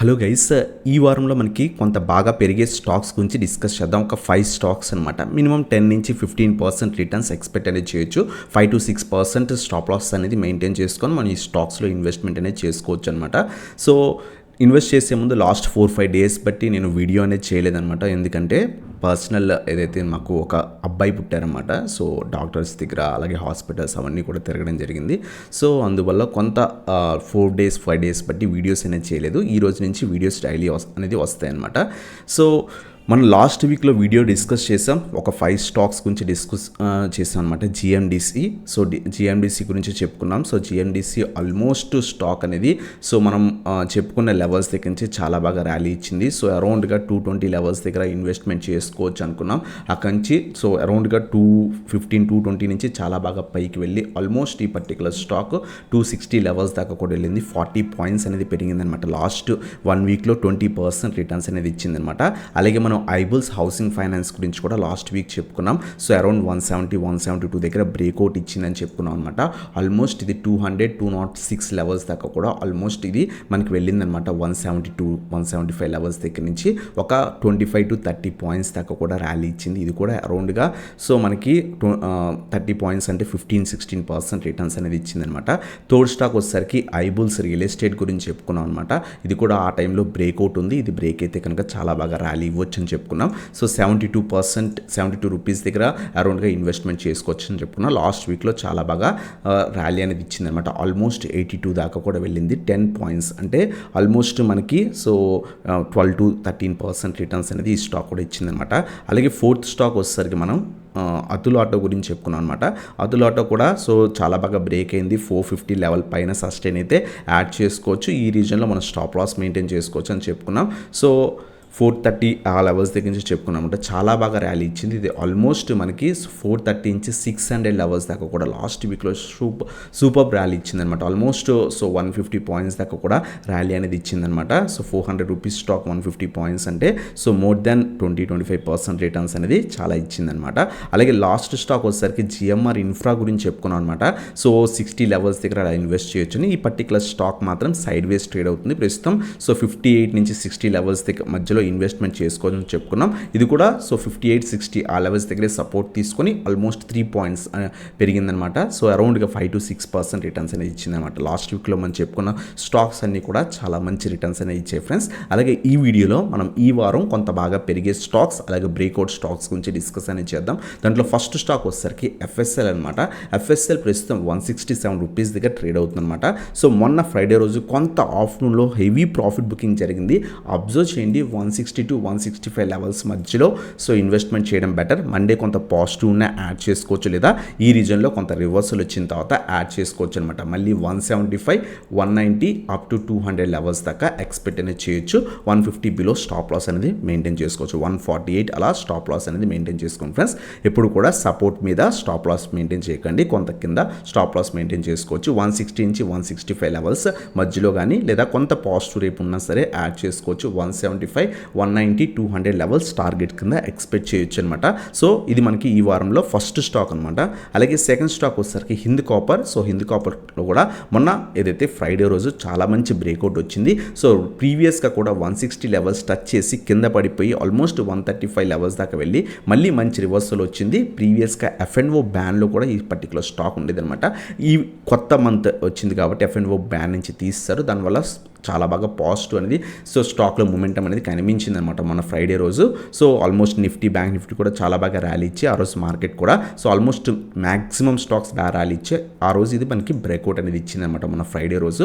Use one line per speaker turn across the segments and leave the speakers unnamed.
Hello guys, ఈ వారంలో మనకి కొంత బాగా పెరిగే స్టాక్స్ గురించి డిస్కస్ చేద్దాం. ఒక 5 స్టాక్స్ అనమాట. మినిమం 10 నుంచి 15% రిటర్న్స్ ఎక్స్పెక్ట్ అనేది చేయొచ్చు. 5 to 6% స్టాప్ లాస్ అనేది మెయింటైన్ చేసుకొని మనం ఈ స్టాక్స్లో ఇన్వెస్ట్మెంట్ అనేది చేసుకోవచ్చు అనమాట. సో ఇన్వెస్ట్ చేసే ముందు లాస్ట్ 4-5 డేస్ బట్టి నేను వీడియో అనేది చేయలేదన్నమాట. ఎందుకంటే పర్సనల్ ఏదైతే మాకు ఒక అబ్బాయి పుట్టారన్నమాట. సో డాక్టర్స్ దగ్గర అలాగే హాస్పిటల్స్ అవన్నీ కూడా తిరగడం జరిగింది. సో అందువల్ల కొంత 4-5 డేస్ బట్టి వీడియోస్ అనేది చేయలేదు. ఈ రోజు నుంచి వీడియోస్ డైలీ అనేది వస్తాయి అన్నమాట. సో మనం లాస్ట్ వీక్లో వీడియో డిస్కస్ చేసాం. ఒక 5 స్టాక్స్ గురించి డిస్కస్ చేసాం అనమాట. జిఎండిసి. సో జిఎండిసి గురించి చెప్పుకున్నాం. సో జిఎండిసి ఆల్మోస్ట్ స్టాక్ అనేది సో మనం చెప్పుకున్న లెవెల్స్ దగ్గర నుంచి చాలా బాగా ర్యాలీ ఇచ్చింది. సో అరౌండ్గా 220 లెవెల్స్ దగ్గర ఇన్వెస్ట్మెంట్ చేసుకోవచ్చు అనుకున్నాం. అక్కడి నుంచి సో అరౌండ్గా 215-220 నుంచి చాలా బాగా పైకి వెళ్ళి ఆల్మోస్ట్ ఈ పర్టికులర్ స్టాక్ 260 లెవెల్స్ దాకా కూడా వెళ్ళింది. 40 పాయింట్స్ అనేది పెరిగిందనమాట. లాస్ట్ 1 వీక్లో 20% రిటర్న్స్ అనేది ఇచ్చిందనమాట. అలాగే మనం ఐబుల్స్ హౌసింగ్ ఫైనాన్స్ గురించి కూడా లాస్ట్ వీక్ చెప్పుకున్నాం. సో అరౌండ్ 170-172 దగ్గర బ్రేక్అవుట్ ఇచ్చిందని చెప్పుకున్నాం అనమాట. ఆల్మోస్ట్ ఇది 200-206 లెవెల్స్ దాకా కూడా ఆల్మోస్ట్ ఇది మనకి వెళ్ళిందనమాట. 172-175 లెవెల్స్ దగ్గర నుంచి ఒక 25-30 పాయింట్స్ దాకా కూడా ర్యాలీ ఇచ్చింది. ఇది కూడా అరౌండ్గా సో మనకి 30 పాయింట్స్ అంటే 15-16% రిటర్న్స్ అనేది ఇచ్చిందనమాట. థర్డ్ స్టాక్ వచ్చేసరికి ఐబుల్స్ రియల్ ఎస్టేట్ గురించి చెప్పుకున్నాం అనమాట. ఇది కూడా ఆ టైంలో బ్రేక్అవుట్ ఉంది. ఇది బ్రేక్ అయితే కనుక చాలా బాగా ర్యాలీ ఇవ్వచ్చు అని చెప్పుకున్నాం. సో 72 రూపీస్ దగ్గర అరౌండ్గా ఇన్వెస్ట్మెంట్ చేసుకోవచ్చు అని చెప్పుకున్నాం. లాస్ట్ వీక్లో చాలా బాగా ర్యాలీ అనేది ఇచ్చింది అనమాట. ఆల్మోస్ట్ 82 దాకా కూడా వెళ్ళింది. 10 పాయింట్స్ అంటే ఆల్మోస్ట్ మనకి సో 12-13% రిటర్న్స్ అనేది ఈ స్టాక్ కూడా ఇచ్చిందనమాట. అలాగే ఫోర్త్ స్టాక్ వచ్చేసరికి మనం అతుల్ ఆటో గురించి చెప్పుకున్నాం అనమాట. అతుల్ ఆటో కూడా సో చాలా బాగా బ్రేక్ అయింది. 450 లెవెల్ పైన సస్టైన్ అయితే యాడ్ చేసుకోవచ్చు. ఈ రీజన్లో మనం స్టాప్ లాస్ మెయింటైన్ చేసుకోవచ్చు అని చెప్పుకున్నాం. సో 430 ఆ లెవెల్స్ దగ్గర నుంచి చెప్పుకున్నాం అంటే చాలా బాగా ర్యాలీ ఇచ్చింది. ఇది ఆల్మోస్ట్ మనకి 430 నుంచి 600 లెవెల్స్ దాకా కూడా లాస్ట్ వీక్లో సూపర్ ర్యాలీ ఇచ్చిందనమాట. ఆల్మోస్ట్ సో 150 పాయింట్స్ దాకా కూడా ర్యాలీ అనేది ఇచ్చిందనమాట. సో 400 రూపీస్ స్టాక్ 150 పాయింట్స్ అంటే సో మోర్ దాన్ 20-25% రిటర్న్స్ అనేది చాలా ఇచ్చిందనమాట. అలాగే లాస్ట్ స్టాక్ వచ్చేసరికి జిఎంఆర్ ఇన్ఫ్రా గురించి చెప్పుకున్నాం అనమాట. సో 60 లెవెల్స్ దగ్గర అలా ఇన్వెస్ట్ చేయొచ్చు. ఈ పర్టికులర్ స్టాక్ మాత్రం సైడ్ వేస్ ట్రేడ్ అవుతుంది ప్రస్తుతం. సో 58 నుంచి 60 లెవెల్స్ దగ్గర మధ్యలో ఇన్వెస్ట్మెంట్ చేసుకోవాలని చెప్పుకున్నాం. ఇది కూడా సో 58-60 ఆ లెవెల్స్ దగ్గరే సపోర్ట్ తీసుకొని ఆల్మోస్ట్ 3 పాయింట్స్ పెరిగిందనమాట. సో అరౌండ్గా 5-6% రిటర్న్స్ అనేది ఇచ్చిందనమాట. లాస్ట్ వీక్లో మనం చెప్పుకున్న స్టాక్స్ అన్నీ కూడా చాలా మంచి రిటర్న్స్ అనేది ఇచ్చాయి ఫ్రెండ్స్. అలాగే ఈ వీడియోలో మనం ఈ వారం కొంత బాగా పెరిగే స్టాక్స్ అలాగే బ్రేక్అవుట్ స్టాక్స్ గురించి డిస్కస్ అనేది చేద్దాం. దాంట్లో ఫస్ట్ స్టాక్ వచ్చేసరికి ఎఫ్ఎస్ఎల్ అనమాట. ఎఫ్ఎస్ఎల్ ప్రస్తుతం 167 రూపీస్ దగ్గర ట్రేడ్ అవుతుందన్నమాట. సో మొన్న ఫ్రైడే రోజు కొంత ఆఫ్టర్నూన్లో హెవీ ప్రాఫిట్ బుకింగ్ జరిగింది. అబ్జర్వ్ చేయండి 160-165 లెవెల్స్ మధ్యలో సో ఇన్వెస్ట్మెంట్ చేయడం బెటర్. మండే కొంత పాజిటివ్నే యాడ్ చేసుకోవచ్చు, లేదా ఈ రీజన్లో కొంత రివర్సల్ వచ్చిన తర్వాత యాడ్ చేసుకోవచ్చు అనమాట. మళ్ళీ 175-190 అప్ టు 200 లెవెల్స్ దాకా ఎక్స్పెక్ట్ అనేది చేయొచ్చు. 150 బిలో స్టాప్ లాస్ అనేది మెయింటైన్ చేసుకోవచ్చు. 148 అలా స్టాప్ లాస్ అనేది మెయింటైన్ చేసుకోండి ఫ్రెండ్స్. ఎప్పుడు కూడా సపోర్ట్ మీద స్టాప్ లాస్ మెయింటైన్ చేయకండి. కొంత కింద స్టాప్ లాస్ మెయింటైన్ చేసుకోవచ్చు. 160 నుంచి 165 లెవెల్స్ మధ్యలో కానీ లేదా కొంత పాజిటివ్ రేపు ఉన్నా సరే యాడ్ చేసుకోవచ్చు. 175-190-200 లెవెల్స్ టార్గెట్ కింద ఎక్స్పెక్ట్ చేయొచ్చు అనమాట. సో ఇది మనకి ఈ వారంలో ఫస్ట్ స్టాక్ అనమాట. అలాగే సెకండ్ స్టాక్ వచ్చేసరికి హింద్ కాపర్. సో హింద్ కాపర్లో కూడా మొన్న ఏదైతే ఫ్రైడే రోజు చాలా మంచి బ్రేక్అవుట్ వచ్చింది. సో ప్రీవియస్గా కూడా 160 లెవెల్స్ టచ్ చేసి కింద పడిపోయి ఆల్మోస్ట్ 135 లెవెల్స్ దాకా వెళ్ళి మళ్ళీ మంచి రివర్సల్ వచ్చింది. ప్రీవియస్గా ఎఫ్ఎన్ఓ బ్యాన్లో కూడా ఈ పర్టికులర్ స్టాక్ ఉండేది అనమాట. ఈ కొత్త మంత్ వచ్చింది కాబట్టి ఎఫ్ఎన్ఓ బ్యాన్ నుంచి తీస్తారు. దానివల్ల చాలా బాగా పాజిటివ్ అనేది సో స్టాక్లో మూమెంటం అనేది కనిపించింది అనమాట మన ఫ్రైడే రోజు. So almost Nifty, bank Nifty కూడా చాలా బాగా ర్యాలీ ఇచ్చి ఆ రోజు మార్కెట్ కూడా సో ఆల్మోస్ట్ మ్యాక్సిమం స్టాక్స్ బాగా ర్యాలీ ఇచ్చి ఆ రోజు ఇది మనకి బ్రేక్అవుట్ అనేది ఇచ్చింది అనమాట మన ఫ్రైడే రోజు.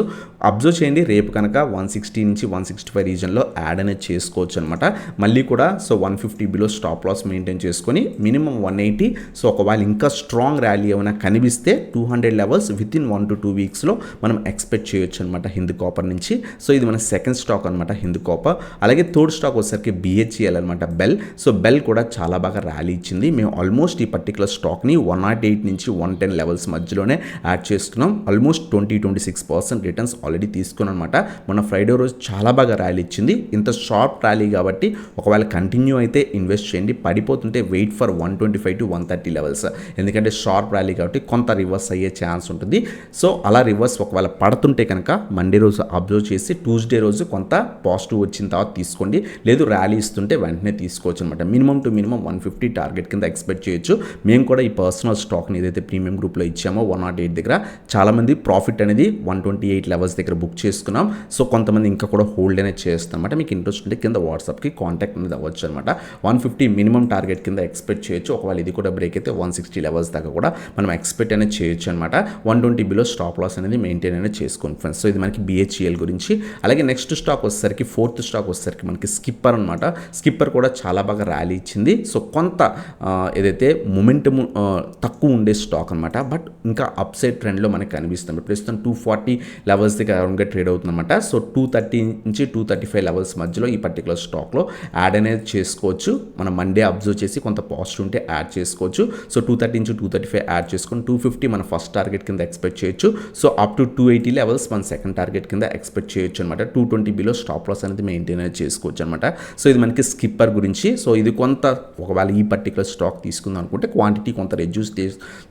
అబ్జర్వ్ చేయండి రేపు కనుక 160 నుంచి 165 రీజన్లో యాడ్ అనేది చేసుకోవచ్చు అనమాట. మళ్ళీ కూడా so 150 below stop loss maintain చేసుకొని మినిమం 180. సో ఒకవేళ ఇంకా స్ట్రాంగ్ ర్యాలీ ఏమైనా కనిపిస్తే 200 లెవెల్స్ వితిన్ 1 to 2 వీక్స్లో మనం ఎక్స్పెక్ట్ చేయొచ్చు అనమాట హింద్ కాపర్ నుంచి. సో ఇది మన సెకండ్ స్టాక్ అనమాట హింద్ కాపర్. అలాగే థర్డ్ స్టాక్ వచ్చేసరికి బిహెచ్ఈఎల్ అనమాట, బెల్. సో బెల్ కూడా చాలా బాగా ర్యాలీ ఇచ్చింది. మేము ఆల్మోస్ట్ ఈ పర్టికులర్ స్టాక్ని 108 నుంచి 110 లెవెల్స్ మధ్యలోనే యాడ్ చేసుకున్నాం. ఆల్మోస్ట్ 20-26% రిటర్న్స్ ఆల్రెడీ తీసుకున్నాం అనమాట. మన ఫ్రైడే రోజు చాలా బాగా ర్యాలీ ఇచ్చింది. ఇంత షార్ప్ ర్యాలీ కాబట్టి ఒకవేళ కంటిన్యూ అయితే ఇన్వెస్ట్ చేయండి. పడిపోతుంటే వెయిట్ ఫర్ 125-130 లెవెల్స్. ఎందుకంటే షార్ప్ ర్యాలీ కాబట్టి కొంత రివర్స్ అయ్యే ఛాన్స్ ఉంటుంది. సో అలా రివర్స్ ఒకవేళ పడుతుంటే కనుక మండే రోజు అబ్జర్వ్ చేసి ట్యూస్డే రోజు కొంత పాజిటివ్ వచ్చిన తర్వాత తీసుకోండి, లేదు ర్యాలీ ఇస్తుంటే వెంటనే తీసుకోవచ్చు అనమాట. మినిమం టు మినిమం 150 టార్గెట్ కింద ఎక్స్పెక్ట్ చేయొచ్చు. మేము కూడా ఈ పర్సనల్ స్టాక్ని ఏదైతే ప్రీమియం గ్రూప్లో ఇచ్చామో 108 దగ్గర చాలామంది ప్రాఫిట్ అనేది 128 లెవెల్స్ దగ్గర బుక్ చేసుకున్నాం. సో కొంతమంది ఇంకా కూడా హోల్డ్ అనేది చేస్తాం అనమాట. మీకు ఇంట్రెస్ట్ ఉంటే కింద వాట్సాప్కి కాంటాక్ట్ అనేది అవ్వచ్చు అనమాట. 150 మినిమం టార్గెట్ కింద ఎక్స్పెక్ట్ చేయొచ్చు. ఒకవేళ ఇది కూడా బ్రేక్ అయితే 160 లెవెల్స్ దాకా కూడా మనం ఎక్స్పెక్ట్ అనేది చేయొచ్చు అనమాట. 120 బిలో స్టాప్ లాస్ అనేది మెయింటైన్ అనేది చేసుకోండి ఫ్రెండ్స్. సో ఇది మనకి BHEL గురించి. అలాగే నెక్స్ట్ స్టాక్ వచ్చేసరికి ఫోర్త్ స్టాక్ వచ్చేసరికి మనకి స్కిప్పర్ అనమాట. స్కిప్పర్ కూడా చాలా బాగా ర్యాలీ ఇచ్చింది. సో కొంత ఏదైతే మొమెంటమ్ తక్కువ ఉండే స్టాక్ అనమాట, బట్ ఇంకా అప్ సైడ్ ట్రెండ్లో మనకి కనిపిస్తుంది. ప్రస్తుతం 240 లెవెల్స్ దగ్గర అరౌండ్గా ట్రేడ్ అవుతుందన్నమాట. సో 230 నుంచి 235 లెవెల్స్ మధ్యలో ఈ పర్టికులర్ స్టాక్లో యాడ్ అనేది చేసుకోవచ్చు. మనం మండే అబ్జర్వ్ చేసి కొంత పాజిటివ్ ఉంటే యాడ్ చేసుకోవచ్చు. సో 230 నుంచి 235 యాడ్ చేసుకొని 250 మన ఫస్ట్ టార్గెట్ కింద ఎక్స్పెక్ట్ చేయొచ్చు. సో అప్ టు 280 లెవెల్స్ మన సెకండ్ టార్గెట్ కింద ఎక్స్పెక్ట్ చేయొచ్చు అనమాట. 220 బిలో స్టాప్ లాస్ అనేది మెయింటైన్ అనేది చేసుకోవచ్చు అనమాట. సో ఇది మనకి స్కిప్పర్ గురించి. సో ఇది కొంత ఒకవేళ ఈ పర్టికులర్ స్టాక్ తీసుకుందాం అనుకుంటే క్వాంటిటీ కొంత రెడ్యూస్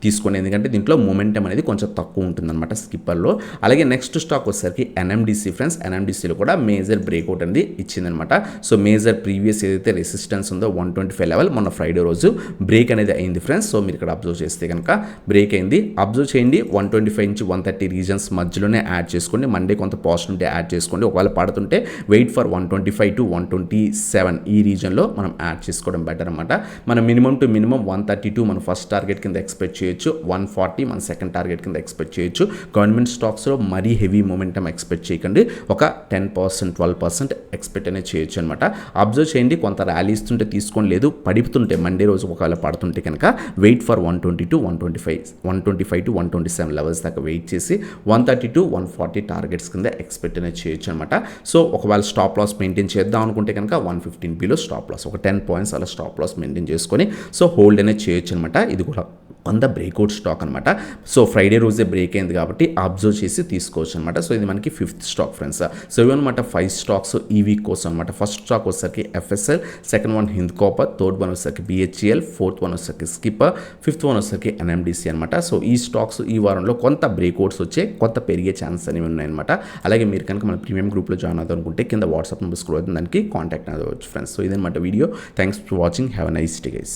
తీసుకుని, ఎందుకంటే దీంట్లో మొమెంటం అనేది కొంచెం తక్కువ ఉంటుందన్నమాట స్కిప్పర్లో. అలాగే నెక్స్ట్ స్టాక్ వచ్చేసరికి NMDC ఫ్రెండ్స్. NMDCలో కూడా మేజర్ బ్రేక్అవుట్ అనేది ఇచ్చిందనమాట. సో మేజర్ ప్రీవియస్ ఏదైతే రెసిస్టెన్స్ ఉందో 125 లెవెల్ మొన్న ఫ్రైడే రోజు బ్రేక్ అనేది అయింది ఫ్రెండ్స్. సో మీరు ఇక్కడ అబ్జర్వ్ చేస్తే కనుక బ్రేక్ అయింది. అబ్జర్వ్ చేయండి. 125 నుంచి 130 రీజన్స్ మధ్యలోనే యాడ్ చేసుకోండి. మండే కొంత పాజిటివ్ ఉంటే యాడ్ చేసుకోండి. ఒకవేళ పడుతుంటే వెయిట్ ఫర్ 125 to 127 ఈ రీజన్లో మనం యాడ్ చేసుకోవడం బెటర్ అనమాట. మన మినిమం టు మినిమం 132 మన ఫస్ట్ టార్గెట్ కింద ఎక్స్పెక్ట్ చేయొచ్చు. 140 మన సెకండ్ టార్గెట్ కింద ఎక్స్పెక్ట్ చేయొచ్చు. గవర్నమెంట్ స్టాక్స్లో మరీ హెవీ మొమెంటం ఎక్స్పెక్ట్ చేయకండి. ఒక 10% 12% ఎక్స్పెక్ట్ అనేది చేయొచ్చు అనమాట. అబ్జర్వ్ చేయండి. కొంత ర్యాలీ ఇస్తుంటే తీసుకోండి, లేదు పడిపోతుంటే మండే రోజు ఒకవేళ పడుతుంటే కనుక wait for 120 to 125 to 127 levels దాకా వెయిట్ చేసి 130 to 140 టార్గెట్స్ కింద ఎక్స్పెక్ట్ అనేది చేయొచ్చు అనమాట. సో ఒకవేళ స్టాప్ లాస్ మెయింటైన్ చేద్దాం అనుకుంటే కనుక 115 బిలో స్టాప్ లాస్, ఒక 10 పాయింట్స్ అలా స్టాప్ లాస్ మెయింటైన్ చేసుకొని సో హోల్డ్ అనేది చేయొచ్చు అనమాట. ఇది కూడా కొంత బ్రేక్అవుట్ స్టాక్ అనమాట. సో ఫ్రైడే రోజే బ్రేక్ అయింది కాబట్టి అబ్జర్వ్ చేసి తీసుకోవచ్చు అనమాట. సో ఇది మనకి 5th స్టాక్ ఫ్రెండ్స్. సో ఇవి అనమాట 5 స్టాక్స్ ఈ వీక్ కోసం అనమాట. ఫస్ట్ స్టాక్ వచ్చేసరికి FSL, second one Hind copper, third one వచ్చేసరికి BHEL, ఫోర్త్ వన్ వచ్చేసరికి స్కిప్పర్, ఫిఫ్త్ వన్ వచ్చేసరికి NMDC అనమాట. సో ఈ స్టాక్స్ ఈ వారంలో కొంత బ్రేక్అవుట్స్ వచ్చే కొంత పెరిగే ఛాన్సెస్ అనేవి ఉన్నాయన్నమాట. అలాగే మీరు కనుక మన ప్రీమియం గ్రూప్లో జాయిన్ అవుతారు అనుకుంటే కింద వాట్సాప్ నెంబర్ స్క్రోల్ అవుతుంది, దానికి కాంటాక్ట్ అవ్వచ్చు ఫ్రెండ్స్. సో ఇదనమాట video. Thanks for watching. Have a nice day guys.